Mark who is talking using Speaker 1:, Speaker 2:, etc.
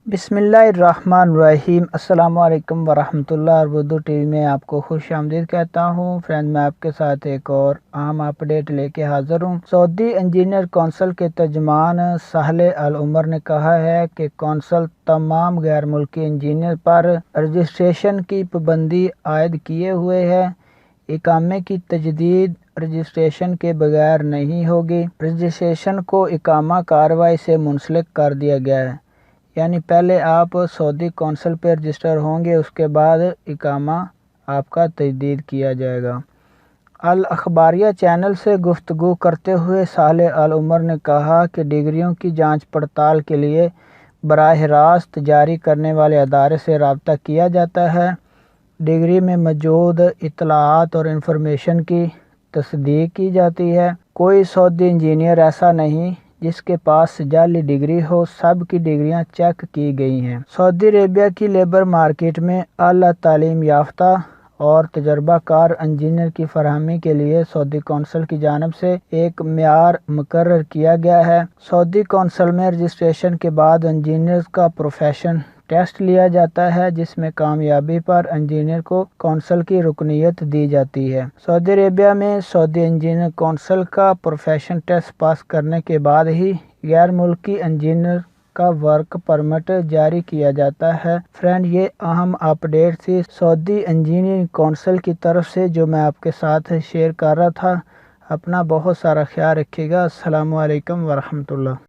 Speaker 1: بسم اللہ الرحمن الرحیم۔ السلام علیکم ورحمۃ اللہ۔ اردو ٹی وی میں آپ کو خوش آمدید کہتا ہوں۔ فرینڈ، میں آپ کے ساتھ ایک اور اہم اپڈیٹ لے کے حاضر ہوں۔ سعودی انجینئر کونسل کے ترجمان صالح العمر نے کہا ہے کہ کونسل تمام غیر ملکی انجینئر پر رجسٹریشن کی پابندی عائد کیے ہوئے ہے۔ اقامے کی تجدید رجسٹریشن کے بغیر نہیں ہوگی۔ رجسٹریشن کو اقامہ کارروائی سے منسلک کر دیا گیا ہے، یعنی پہلے آپ سعودی کونسل پہ رجسٹر ہوں گے، اس کے بعد اقامہ آپ کا تجدید کیا جائے گا۔ الاخباریہ چینل سے گفتگو کرتے ہوئے صالح العمر نے کہا کہ ڈگریوں کی جانچ پڑتال کے لیے براہ راست جاری کرنے والے ادارے سے رابطہ کیا جاتا ہے۔ ڈگری میں موجود اطلاعات اور انفارمیشن کی تصدیق کی جاتی ہے۔ کوئی سعودی انجینئر ایسا نہیں جس کے پاس جعلی ڈگری ہو، سب کی ڈگریاں چیک کی گئی ہیں۔ سعودی عربیہ کی لیبر مارکیٹ میں اعلیٰ تعلیم یافتہ اور تجربہ کار انجینئر کی فراہمی کے لیے سعودی کونسل کی جانب سے ایک معیار مقرر کیا گیا ہے۔ سعودی کونسل میں رجسٹریشن کے بعد انجینئر کا پروفیشن ٹیسٹ لیا جاتا ہے، جس میں کامیابی پر انجینئر کو کونسل کی رکنیت دی جاتی ہے۔ سعودی عربیہ میں سعودی انجینئر کونسل کا پروفیشن ٹیسٹ پاس کرنے کے بعد ہی غیر ملکی انجینئر کا ورک پرمٹ جاری کیا جاتا ہے۔ فرینڈ، یہ اہم اپڈیٹ تھی سعودی انجینئرنگ کونسل کی طرف سے جو میں آپ کے ساتھ شیئر کر رہا تھا۔ اپنا بہت سارا خیال رکھیے گا۔ السلام علیکم ورحمۃ اللہ۔